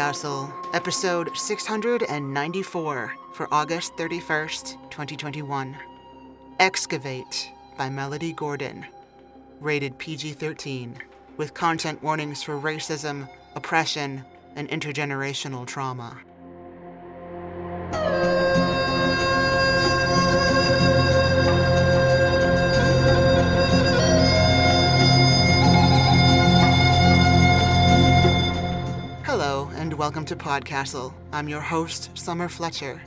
Podcastle, episode 694 for August 31st, 2021. Excavate by Melody Gordon. Rated PG-13, with content warnings for racism, oppression, and intergenerational trauma. Hello, and welcome to Podcastle. I'm your host, Summer Fletcher.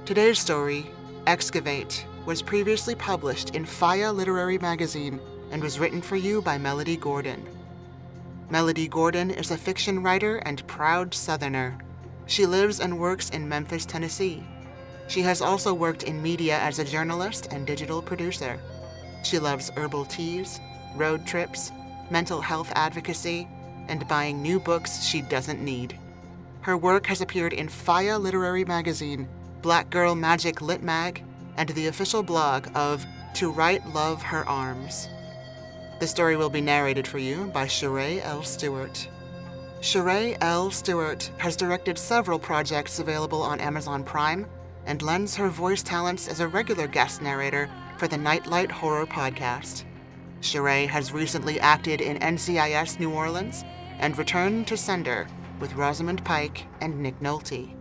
Today's story, Excavate, was previously published in Faya Literary Magazine and was written for you by Melody Gordon. Melody Gordon is a fiction writer and proud Southerner. She lives and works in Memphis, Tennessee. She has also worked in media as a journalist and digital producer. She loves herbal teas, road trips, mental health advocacy, and buying new books she doesn't need. Her work has appeared in Faya Literary Magazine, Black Girl Magic Lit Mag, and the official blog of To Write Love Her Arms. The story will be narrated for you by Sheree L. Stewart. Sheree L. Stewart has directed several projects available on Amazon Prime and lends her voice talents as a regular guest narrator for the Nightlight Horror podcast. Sheree has recently acted in NCIS New Orleans and returned to sender with Rosamund Pike and Nick Nolte.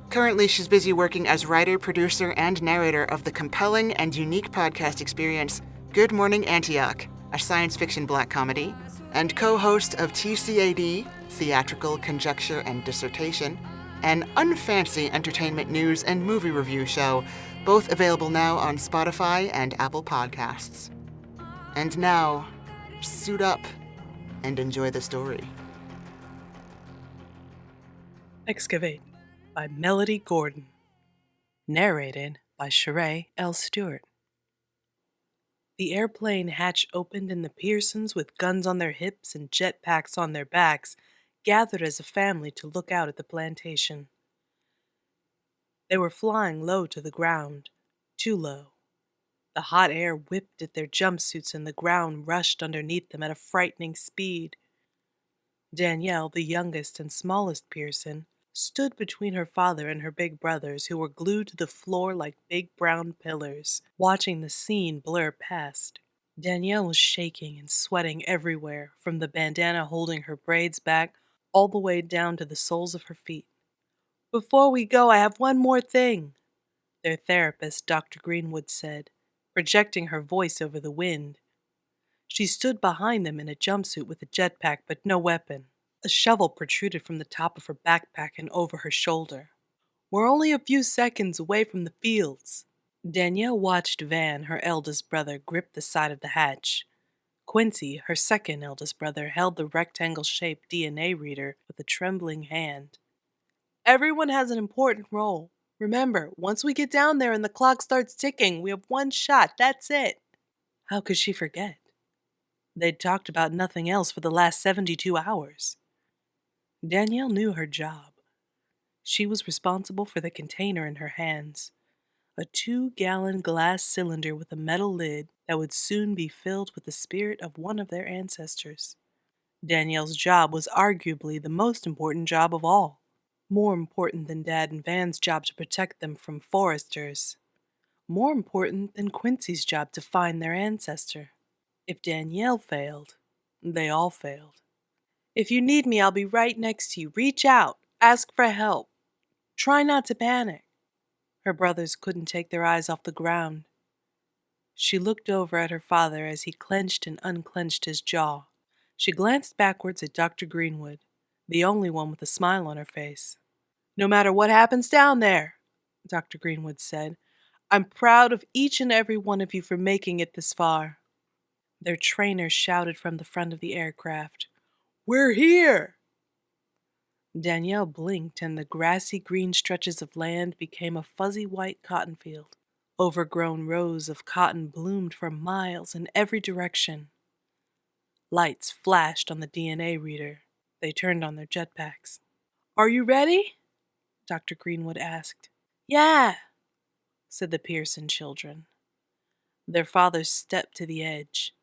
Currently, she's busy working as writer, producer, and narrator of the compelling and unique podcast experience Good Morning Antioch, a science fiction black comedy, and co-host of TCAD, Theatrical Conjecture and Dissertation, an unfancy entertainment news and movie review show, both available now on Spotify and Apple Podcasts. And now, suit up and enjoy the story. Excavate by Melody Gordon. Narrated by Sheree L. Stewart. The airplane hatch opened and the Pearsons, with guns on their hips and jetpacks on their backs, gathered as a family to look out at the plantation. They were flying low to the ground, too low. The hot air whipped at their jumpsuits and the ground rushed underneath them at a frightening speed. Danielle, the youngest and smallest Pearson, stood between her father and her big brothers, who were glued to the floor like big brown pillars, watching the scene blur past. Danielle was shaking and sweating everywhere, from the bandana holding her braids back all the way down to the soles of her feet. "Before we go, I have one more thing," their therapist, Dr. Greenwood, said, projecting her voice over the wind. She stood behind them in a jumpsuit with a jetpack but no weapon. A shovel protruded from the top of her backpack and over her shoulder. "We're only a few seconds away from the fields." Danielle watched Van, her eldest brother, grip the side of the hatch. Quincy, her second eldest brother, held the rectangle-shaped DNA reader with a trembling hand. "Everyone has an important role. Remember, once we get down there and the clock starts ticking, we have one shot, that's it." How could she forget? They'd talked about nothing else for the last 72 hours. Danielle knew her job. She was responsible for the container in her hands, a 2-gallon glass cylinder with a metal lid that would soon be filled with the spirit of one of their ancestors. Danielle's job was arguably the most important job of all. More important than Dad and Van's job to protect them from foresters. More important than Quincy's job to find their ancestor. If Danielle failed, they all failed. "If you need me, I'll be right next to you. Reach out. Ask for help. Try not to panic." Her brothers couldn't take their eyes off the ground. She looked over at her father as he clenched and unclenched his jaw. She glanced backwards at Dr. Greenwood, the only one with a smile on her face. "No matter what happens down there," Dr. Greenwood said, "I'm proud of each and every one of you for making it this far." Their trainer shouted from the front of the aircraft, "We're here!" Danielle blinked and the grassy green stretches of land became a fuzzy white cotton field. Overgrown rows of cotton bloomed for miles in every direction. Lights flashed on the DNA reader. They turned on their jetpacks. "Are you ready?" Dr. Greenwood asked. "Yeah," said the Pearson children. Their father stepped to the edge.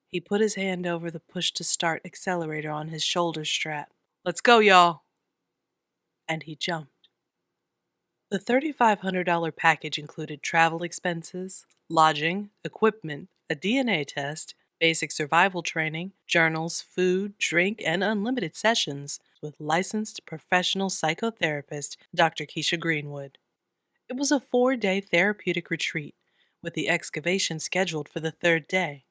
He put his hand over the push-to-start accelerator on his shoulder strap. "Let's go, y'all." and he jumped. The $3,500 package included travel expenses, lodging, equipment, a DNA test, basic survival training, journals, food, drink, and unlimited sessions with licensed professional psychotherapist Dr. Keisha Greenwood. It was a 4-day therapeutic retreat, with the excavation scheduled for the third day.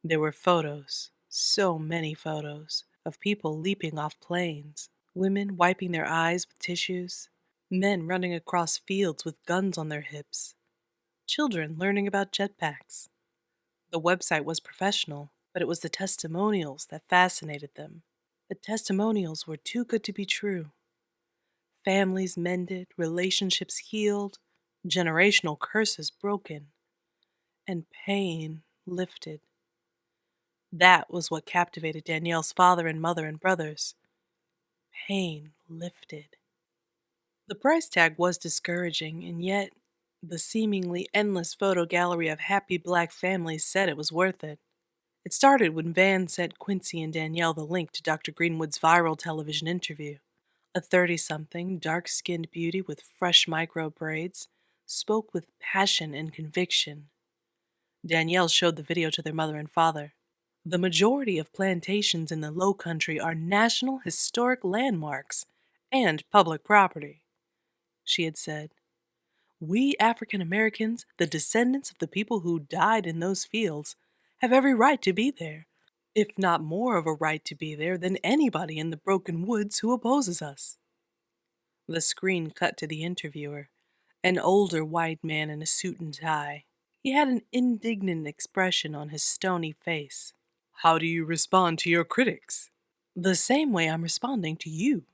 There were photos, so many photos, of people leaping off planes, women wiping their eyes with tissues, men running across fields with guns on their hips, children learning about jetpacks. The website was professional, but it was the testimonials that fascinated them. The testimonials were too good to be true. Families mended, relationships healed, generational curses broken, and pain lifted. That was what captivated Danielle's father and mother and brothers. Pain lifted. The price tag was discouraging, and yet the seemingly endless photo gallery of happy black families said it was worth it. It started when Van sent Quincy and Danielle the link to Dr. Greenwood's viral television interview. A 30-something, dark-skinned beauty with fresh micro braids spoke with passion and conviction. Danielle showed the video to their mother and father. The majority of plantations in the Low Country are National Historic Landmarks and public property, she had said. We African Americans, the descendants of the people who died in those fields, have every right to be there, if not more of a right to be there than anybody in the Broken Woods who opposes us. The screen cut to the interviewer, an older white man in a suit and tie. He had an indignant expression on his stony face. How do you respond to your critics? The same way I'm responding to you,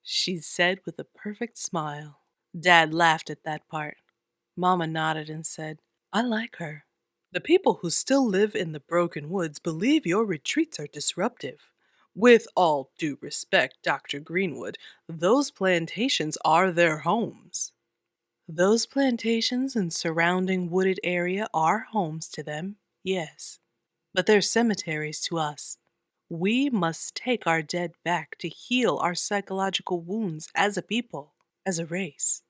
she said with a perfect smile. Dad laughed at that part. Mama nodded and said, I like her. The people who still live in the Broken Woods believe your retreats are disruptive. With all due respect, Dr. Greenwood, those plantations are their homes. Those plantations and surrounding wooded area are homes to them, yes. But they're cemeteries to us. We must take our dead back to heal our psychological wounds as a people, as a race,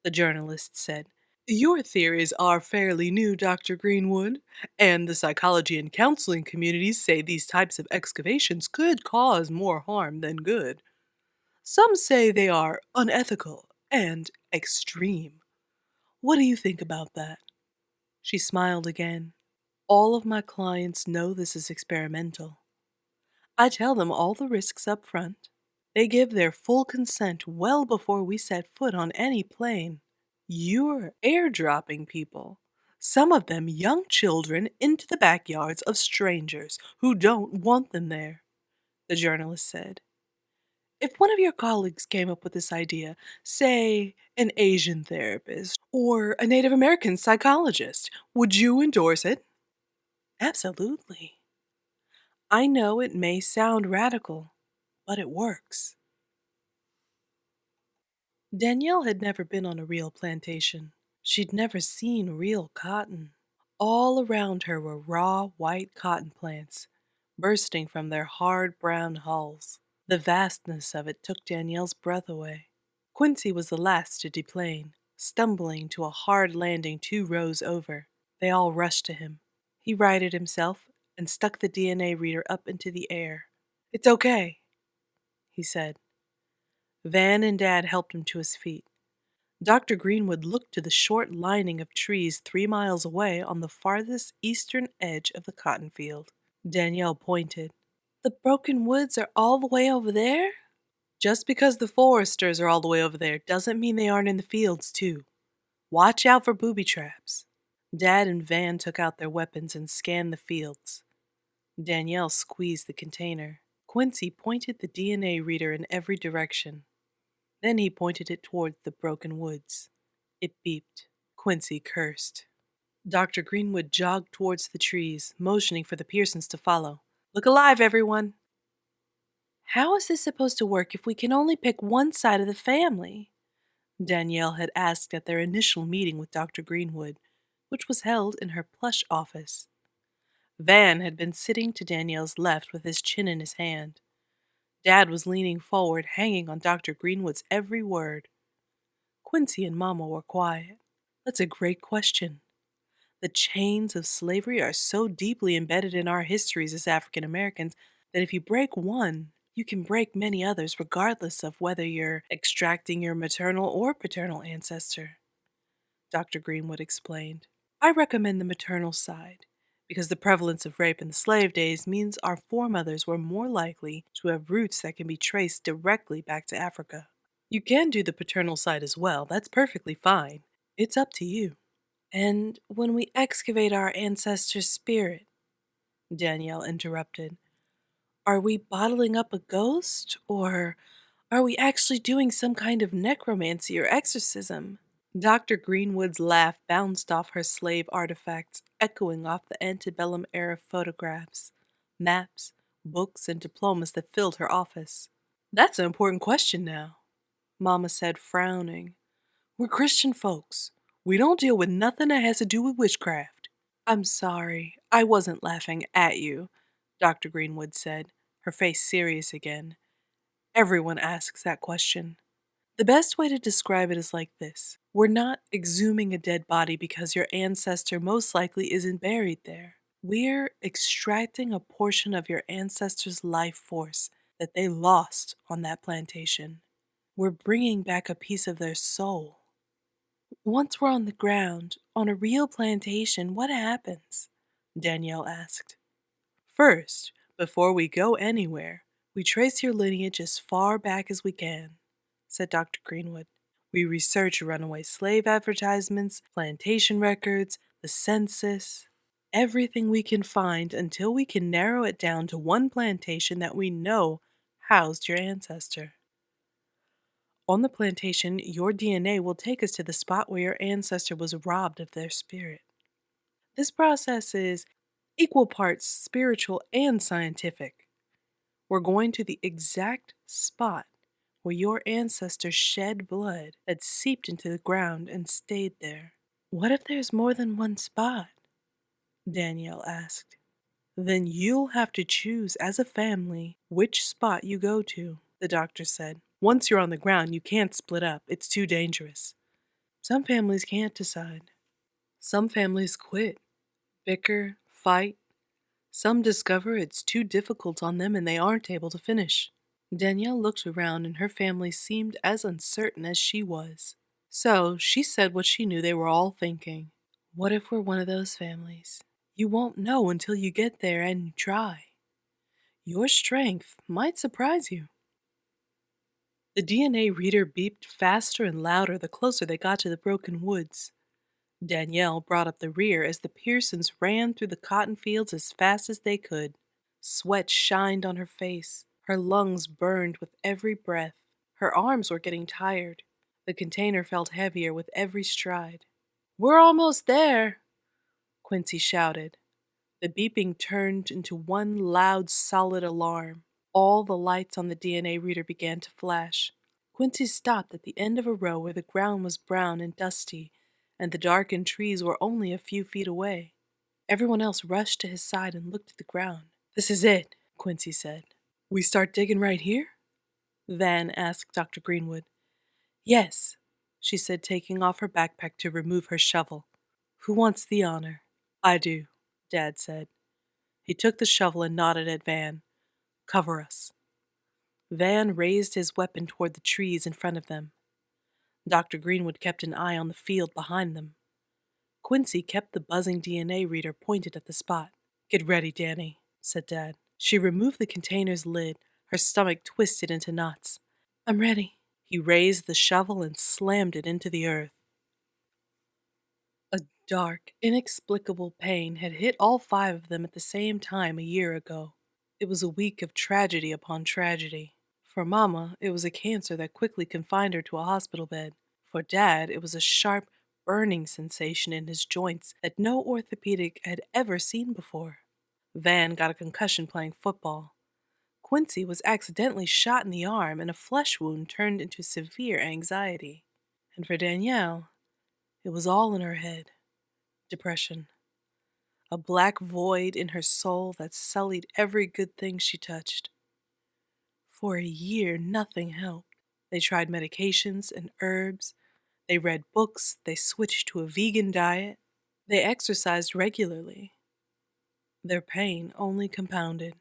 the journalist said. Your theories are fairly new, Dr. Greenwood, and the psychology and counseling communities say these types of excavations could cause more harm than good. Some say they are unethical and extreme. What do you think about that? She smiled again. All of my clients know this is experimental. I tell them all the risks up front. They give their full consent well before we set foot on any plane. You're airdropping people, some of them young children, into the backyards of strangers who don't want them there, the journalist said. If one of your colleagues came up with this idea, say an Asian therapist or a Native American psychologist, would you endorse it? Absolutely. I know it may sound radical, but it works. Danielle had never been on a real plantation. She'd never seen real cotton. All around her were raw white cotton plants, bursting from their hard brown hulls. The vastness of it took Danielle's breath away. Quincy was the last to deplane, stumbling to a hard landing 2 rows over. They all rushed to him. He righted himself and stuck the DNA reader up into the air. It's okay, he said. Van and Dad helped him to his feet. Dr. Greenwood looked to the short lining of trees 3 miles away on the farthest eastern edge of the cotton field. Danielle pointed. The Broken Woods are all the way over there? Just because the foresters are all the way over there doesn't mean they aren't in the fields, too. Watch out for booby traps. Dad and Van took out their weapons and scanned the fields. Danielle squeezed the container. Quincy pointed the DNA reader in every direction. Then he pointed it toward the Broken Woods. It beeped. Quincy cursed. Dr. Greenwood jogged towards the trees, motioning for the Pearsons to follow. Look alive, everyone! How is this supposed to work if we can only pick one side of the family? Danielle had asked at their initial meeting with Dr. Greenwood, which was held in her plush office. Van had been sitting to Danielle's left with his chin in his hand. Dad was leaning forward, hanging on Dr. Greenwood's every word. Quincy and Mama were quiet. That's a great question. The chains of slavery are so deeply embedded in our histories as African Americans that if you break one, you can break many others regardless of whether you're extracting your maternal or paternal ancestor, Dr. Greenwood explained. I recommend the maternal side because the prevalence of rape in the slave days means our foremothers were more likely to have roots that can be traced directly back to Africa. You can do the paternal side as well, that's perfectly fine. It's up to you. And when we excavate our ancestors' spirit, Danielle interrupted, are we bottling up a ghost, or are we actually doing some kind of necromancy or exorcism? Dr. Greenwood's laugh bounced off her slave artifacts, echoing off the antebellum era photographs, maps, books, and diplomas that filled her office. That's an important question now, Mama said, frowning. We're Christian folks. We don't deal with nothing that has to do with witchcraft. I'm sorry, I wasn't laughing at you, Dr. Greenwood said, her face serious again. Everyone asks that question. The best way to describe it is like this. We're not exhuming a dead body because your ancestor most likely isn't buried there. We're extracting a portion of your ancestor's life force that they lost on that plantation. We're bringing back a piece of their soul. Once we're on the ground, on a real plantation, what happens? Danielle asked. First, before we go anywhere, we trace your lineage as far back as we can, said Dr. Greenwood. We research runaway slave advertisements, plantation records, the census, everything we can find until we can narrow it down to one plantation that we know housed your ancestor. On the plantation, your DNA will take us to the spot where your ancestor was robbed of their spirit. This process is equal parts spiritual and scientific. We're going to the exact spot where your ancestors shed blood that seeped into the ground and stayed there. What if there's more than one spot? Danielle asked. Then you'll have to choose as a family which spot you go to, the doctor said. Once you're on the ground, you can't split up. It's too dangerous. Some families can't decide. Some families quit, bicker, fight. Some discover it's too difficult on them and they aren't able to finish. Danielle looked around and her family seemed as uncertain as she was. So she said what she knew they were all thinking. What if we're one of those families? You won't know until you get there and you try. Your strength might surprise you. The DNA reader beeped faster and louder the closer they got to the broken woods. Danielle brought up the rear as the Pearsons ran through the cotton fields as fast as they could. Sweat shined on her face. Her lungs burned with every breath. Her arms were getting tired. The container felt heavier with every stride. We're almost there, Quincy shouted. The beeping turned into one loud, solid alarm. All the lights on the DNA reader began to flash. Quincy stopped at the end of a row where the ground was brown and dusty, and the darkened trees were only a few feet away. Everyone else rushed to his side and looked at the ground. This is it, Quincy said. We start digging right here? Van asked Dr. Greenwood. Yes, she said, taking off her backpack to remove her shovel. Who wants the honor? I do, Dad said. He took the shovel and nodded at Van. Cover us. Van raised his weapon toward the trees in front of them. Dr. Greenwood kept an eye on the field behind them. Quincy kept the buzzing DNA reader pointed at the spot. Get ready, Danny, said Dad. She removed the container's lid, her stomach twisted into knots. I'm ready. He raised the shovel and slammed it into the earth. A dark, inexplicable pain had hit all 5 of them at the same time a year ago. It was a week of tragedy upon tragedy. For Mama, it was a cancer that quickly confined her to a hospital bed. For Dad, it was a sharp, burning sensation in his joints that no orthopedic had ever seen before. Van got a concussion playing football. Quincy was accidentally shot in the arm and a flesh wound turned into severe anxiety. And for Danielle, it was all in her head. Depression. A black void in her soul that sullied every good thing she touched. For a year, nothing helped. They tried medications and herbs. They read books. They switched to a vegan diet. They exercised regularly. Their pain only compounded.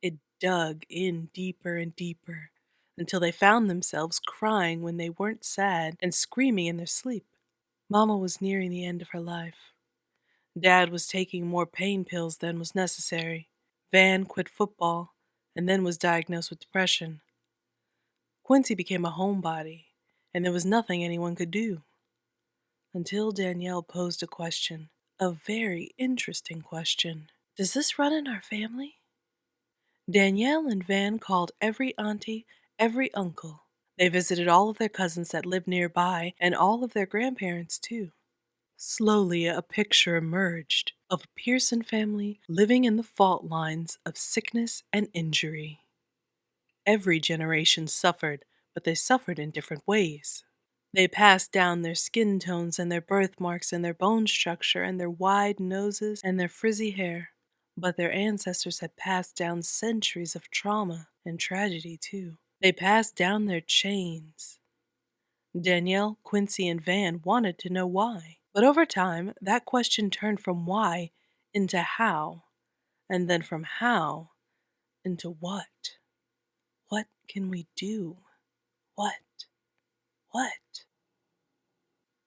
It dug in deeper and deeper until they found themselves crying when they weren't sad and screaming in their sleep. Mama was nearing the end of her life. Dad was taking more pain pills than was necessary. Van quit football and then was diagnosed with depression. Quincy became a homebody, and there was nothing anyone could do. Until Danielle posed a question, a very interesting question. Does this run in our family? Danielle and Van called every auntie, every uncle. They visited all of their cousins that lived nearby and all of their grandparents, too. Slowly, a picture emerged of a Pearson family living in the fault lines of sickness and injury. Every generation suffered, but they suffered in different ways. They passed down their skin tones and their birthmarks and their bone structure and their wide noses and their frizzy hair. But their ancestors had passed down centuries of trauma and tragedy, too. They passed down their chains. Danielle, Quincy, and Van wanted to know why. But over time, that question turned from why into how, and then from how into what. What can we do? What?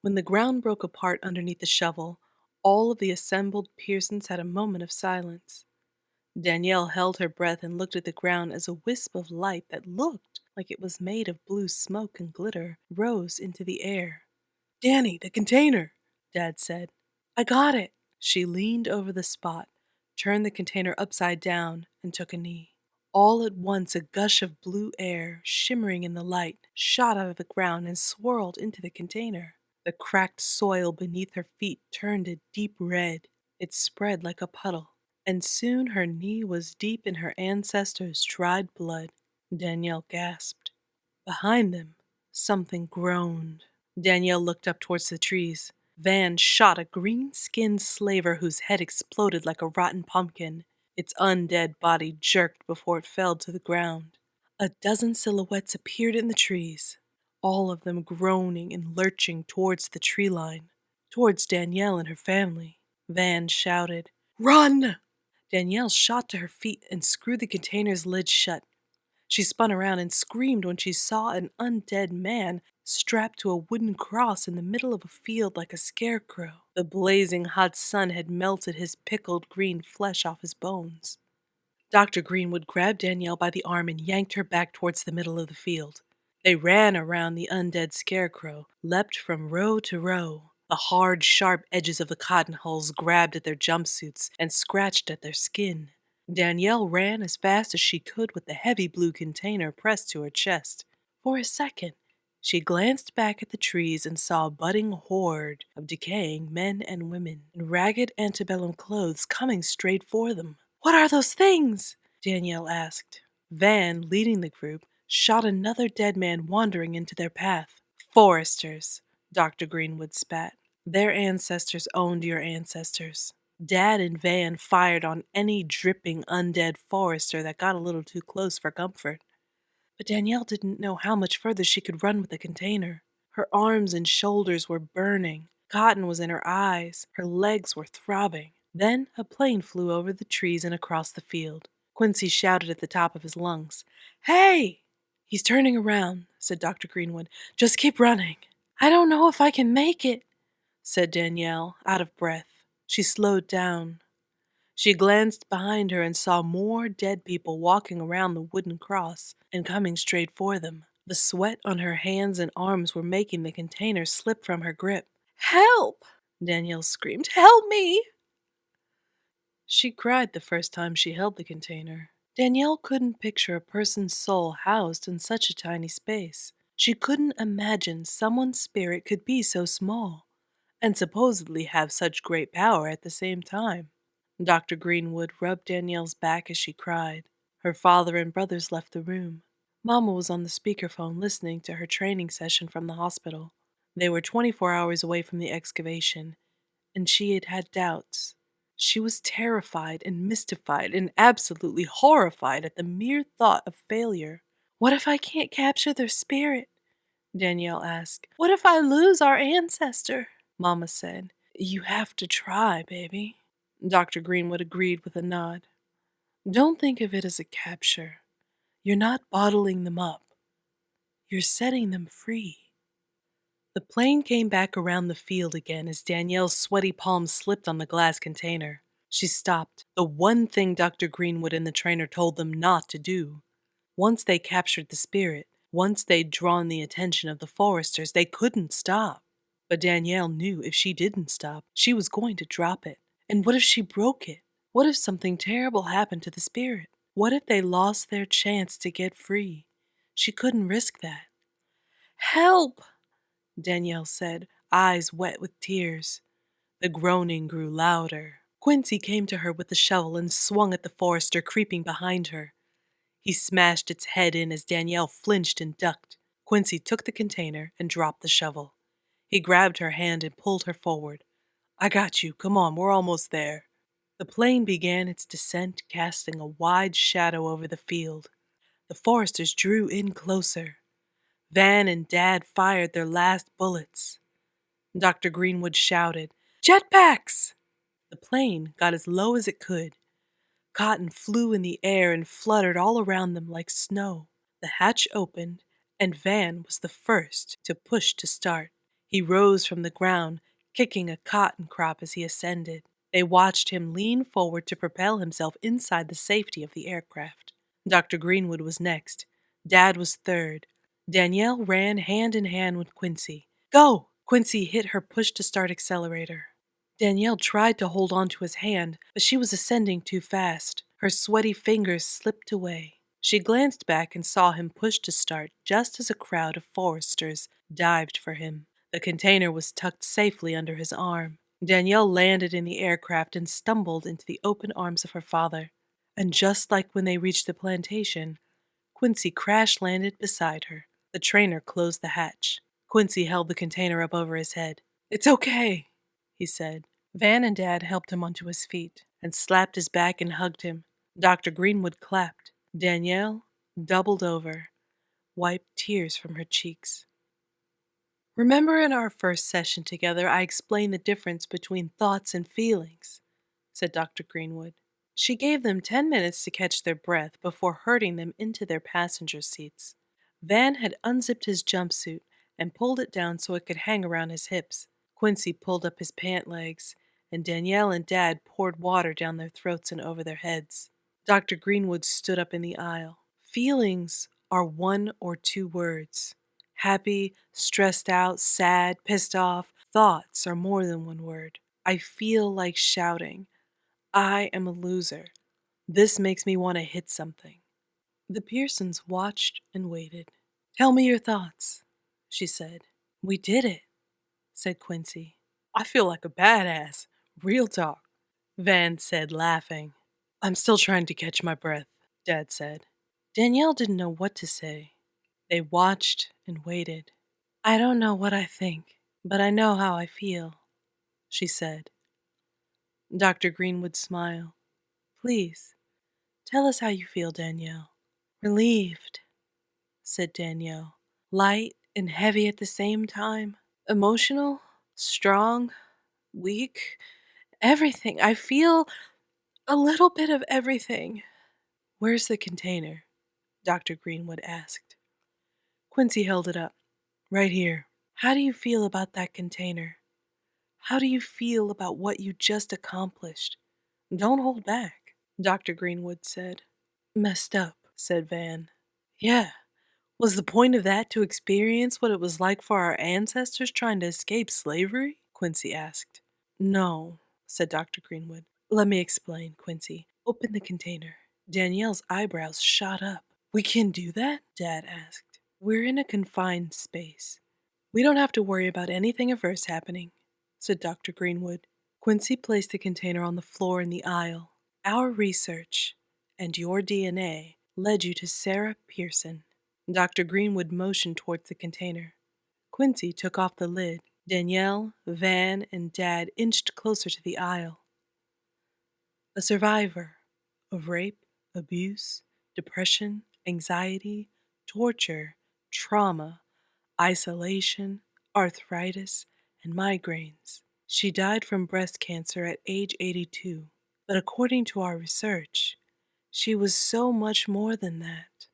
When the ground broke apart underneath the shovel, all of the assembled Pearsons had a moment of silence. Danielle held her breath and looked at the ground as a wisp of light that looked like it was made of blue smoke and glitter rose into the air. "Danny, the container," Dad said. "I got it." She leaned over the spot, turned the container upside down, and took a knee. All at once, a gush of blue air, shimmering in the light, shot out of the ground and swirled into the container. The cracked soil beneath her feet turned a deep red. It spread like a puddle, and soon her knee was deep in her ancestors' dried blood. Danielle gasped. Behind them, something groaned. Danielle looked up towards the trees. Van shot a green-skinned slaver whose head exploded like a rotten pumpkin. Its undead body jerked before it fell to the ground. A dozen silhouettes appeared in the trees, all of them groaning and lurching towards the tree line, towards Danielle and her family. Van shouted, "Run!" Danielle shot to her feet and screwed the container's lid shut. She spun around and screamed when she saw an undead man strapped to a wooden cross in the middle of a field like a scarecrow. The blazing hot sun had melted his pickled green flesh off his bones. Dr. Greenwood grabbed Danielle by the arm and yanked her back towards the middle of the field. They ran around the undead scarecrow, leapt from row to row. The hard, sharp edges of the cotton hulls grabbed at their jumpsuits and scratched at their skin. Danielle ran as fast as she could with the heavy blue container pressed to her chest. For a second, she glanced back at the trees and saw a budding horde of decaying men and women in ragged antebellum clothes coming straight for them. "What are those things?" Danielle asked. Van, leading the group, shot another dead man wandering into their path. "Foresters," Dr. Greenwood spat. "Their ancestors owned your ancestors." Dad and Van fired on any dripping undead forester that got a little too close for comfort. But Danielle didn't know how much further she could run with the container. Her arms and shoulders were burning. Cotton was in her eyes. Her legs were throbbing. Then a plane flew over the trees and across the field. Quincy shouted at the top of his lungs, "Hey!" "He's turning around," said Dr. Greenwood. "Just keep running." "I don't know if I can make it," said Danielle, out of breath. She slowed down. She glanced behind her and saw more dead people walking around the wooden cross and coming straight for them. The sweat on her hands and arms were making the container slip from her grip. "Help!" Danielle screamed. "Help me!" She cried the first time she held the container. Danielle couldn't picture a person's soul housed in such a tiny space. She couldn't imagine someone's spirit could be so small and supposedly have such great power at the same time. Dr. Greenwood rubbed Danielle's back as she cried. Her father and brothers left the room. Mama was on the speakerphone listening to her training session from the hospital. They were 24 hours away from the excavation, and she had had doubts. She was terrified and mystified and absolutely horrified at the mere thought of failure. "What if I can't capture their spirit?" Danielle asked. "What if I lose our ancestor?" Mama said. "You have to try, baby." Dr. Greenwood agreed with a nod. "Don't think of it as a capture. You're not bottling them up. You're setting them free." The plane came back around the field again as Danielle's sweaty palms slipped on the glass container. She stopped, the one thing Dr. Greenwood and the trainer told them not to do. Once they captured the spirit, once they'd drawn the attention of the foresters, they couldn't stop. But Danielle knew if she didn't stop, she was going to drop it. And what if she broke it? What if something terrible happened to the spirit? What if they lost their chance to get free? She couldn't risk that. "Help!" Danielle said, eyes wet with tears. The groaning grew louder. Quincy came to her with the shovel and swung at the forester creeping behind her. He smashed its head in as Danielle flinched and ducked. Quincy took the container and dropped the shovel. He grabbed her hand and pulled her forward. "I got you. Come on, we're almost there." The plane began its descent, casting a wide shadow over the field. The foresters drew in closer. Van and Dad fired their last bullets. Dr. Greenwood shouted, "Jetpacks!" The plane got as low as it could. Cotton flew in the air and fluttered all around them like snow. The hatch opened, and Van was the first to push to start. He rose from the ground, kicking a cotton crop as he ascended. They watched him lean forward to propel himself inside the safety of the aircraft. Dr. Greenwood was next. Dad was third. Danielle ran hand in hand with Quincy. "Go!" Quincy hit her push-to-start accelerator. Danielle tried to hold on to his hand, but she was ascending too fast. Her sweaty fingers slipped away. She glanced back and saw him push to start just as a crowd of foresters dived for him. The container was tucked safely under his arm. Danielle landed in the aircraft and stumbled into the open arms of her father. And just like when they reached the plantation, Quincy crash-landed beside her. The trainer closed the hatch. Quincy held the container up over his head. "It's okay," he said. Van and Dad helped him onto his feet and slapped his back and hugged him. Dr. Greenwood clapped. Danielle doubled over, wiped tears from her cheeks. "Remember in our first session together I explained the difference between thoughts and feelings," said Dr. Greenwood. She gave them 10 minutes to catch their breath before herding them into their passenger seats. Van had unzipped his jumpsuit and pulled it down so it could hang around his hips. Quincy pulled up his pant legs, and Danielle and Dad poured water down their throats and over their heads. Dr. Greenwood stood up in the aisle. "Feelings are 1 or 2 words. Happy, stressed out, sad, pissed off. Thoughts are more than 1 word. I feel like shouting. I am a loser. This makes me want to hit something." The Pearsons watched and waited. "Tell me your thoughts," she said. "We did it," said Quincy. "I feel like a badass. Real talk," Van said, laughing. "I'm still trying to catch my breath," Dad said. Danielle didn't know what to say. They watched and waited. "I don't know what I think, but I know how I feel," she said. Dr. Greenwood smiled. "Please, tell us how you feel, Danielle." "Relieved," said Danielle. "Light and heavy at the same time. Emotional, strong, weak, everything. I feel a little bit of everything." "Where's the container?" Dr. Greenwood asked. Quincy held it up. "Right here. How do you feel about that container? How do you feel about what you just accomplished? Don't hold back," Dr. Greenwood said. "Messed up," said Van. "Yeah. Was the point of that to experience what it was like for our ancestors trying to escape slavery?" Quincy asked. "No," said Dr. Greenwood. "Let me explain, Quincy. Open the container." Danielle's eyebrows shot up. "We can do that?" Dad asked. "We're in a confined space. We don't have to worry about anything adverse happening," said Dr. Greenwood. Quincy placed the container on the floor in the aisle. "Our research and your DNA led you to Sarah Pearson." Dr. Greenwood motioned towards the container. Quincy took off the lid. Danielle, Van, and Dad inched closer to the aisle. a survivor of rape, abuse, depression, anxiety, torture, trauma, isolation, arthritis, and migraines. She died from breast cancer at age 82, but according to our research, she was so much more than that,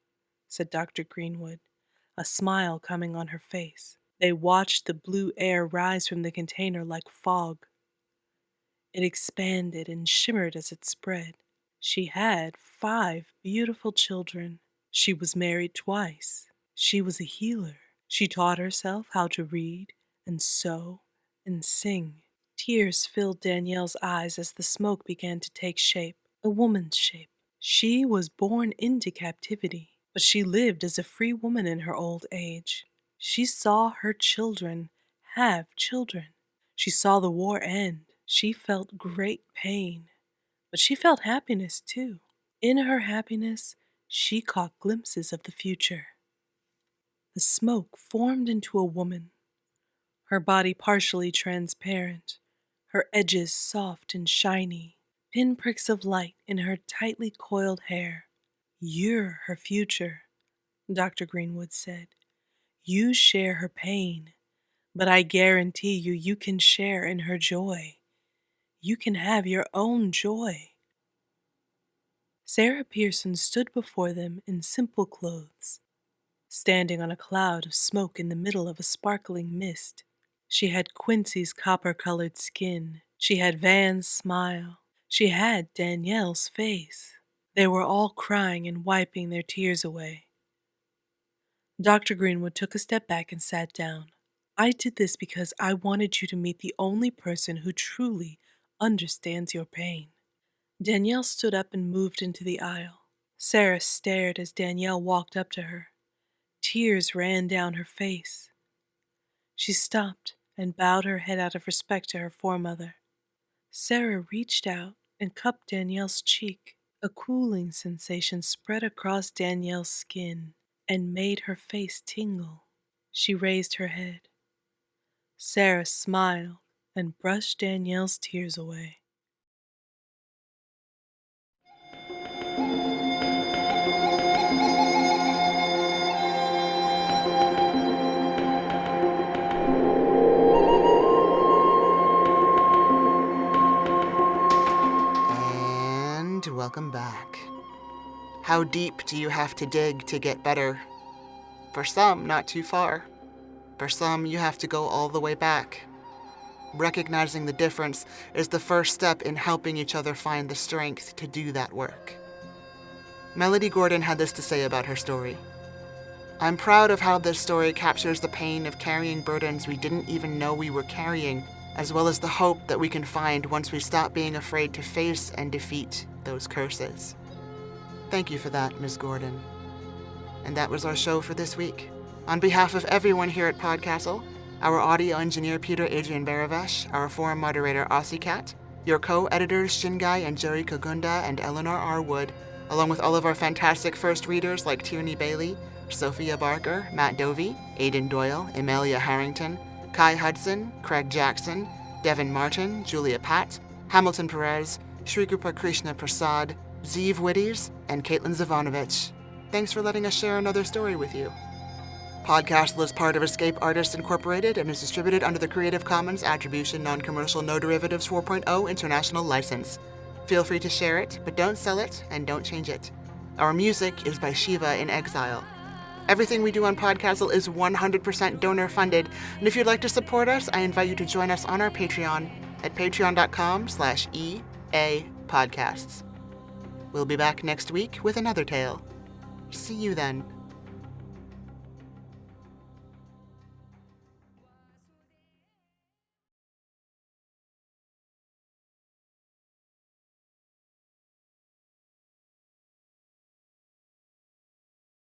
said Dr. Greenwood, a smile coming on her face. They watched the blue air rise from the container like fog. It expanded and shimmered as it spread. She had 5 beautiful children. She was married twice. She was a healer. She taught herself how to read and sew and sing. Tears filled Danielle's eyes as the smoke began to take shape, a woman's shape. She was born into captivity, but she lived as a free woman in her old age. She saw her children have children. She saw the war end. She felt great pain, but she felt happiness too. In her happiness, she caught glimpses of the future. The smoke formed into a woman, her body partially transparent, her edges soft and shiny, pinpricks of light in her tightly coiled hair. You're her future, Dr. Greenwood said. You share her pain, but I guarantee you can share in her joy. You can have your own joy. Sarah Pearson stood before them in simple clothes, standing on a cloud of smoke in the middle of a sparkling mist. She had Quincy's copper-colored skin. She had Van's smile. She had Danielle's face. They were all crying and wiping their tears away. Dr. Greenwood took a step back and sat down. I did this because I wanted you to meet the only person who truly understands your pain. Danielle stood up and moved into the aisle. Sarah stared as Danielle walked up to her. Tears ran down her face. She stopped and bowed her head out of respect to her foremother. Sarah reached out and cupped Danielle's cheek. A cooling sensation spread across Danielle's skin and made her face tingle. She raised her head. Sarah smiled and brushed Danielle's tears away. And welcome back. How deep do you have to dig to get better? For some, not too far. For some, you have to go all the way back. Recognizing the difference is the first step in helping each other find the strength to do that work. Melody Gordon had this to say about her story. I'm proud of how this story captures the pain of carrying burdens we didn't even know we were carrying, as well as the hope that we can find once we stop being afraid to face and defeat those curses. Thank you for that, Ms. Gordon. And that was our show for this week. On behalf of everyone here at Podcastle, our audio engineer Peter Adrian Baravesh, our forum moderator Aussie Cat, your co-editors Shingai and Jerry Kogunda and Eleanor R. Wood, along with all of our fantastic first readers like Tierney Bailey, Sophia Barker, Matt Dovey, Aidan Doyle, Emilia Harrington, Kai Hudson, Craig Jackson, Devin Martin, Julia Patt, Hamilton Perez, Shrikrupa Krishna Prasad, Zeev Witties, and Caitlin Zavanovich. Thanks for letting us share another story with you. Podcastle is part of Escape Artists Incorporated and is distributed under the Creative Commons Attribution Non-Commercial No Derivatives 4.0 International License. Feel free to share it, but don't sell it and don't change it. Our music is by Shiva in Exile. Everything we do on Podcastle is 100% donor-funded, and if you'd like to support us, I invite you to join us on our Patreon at patreon.com/EAPodcasts. We'll be back next week with another tale. See you then.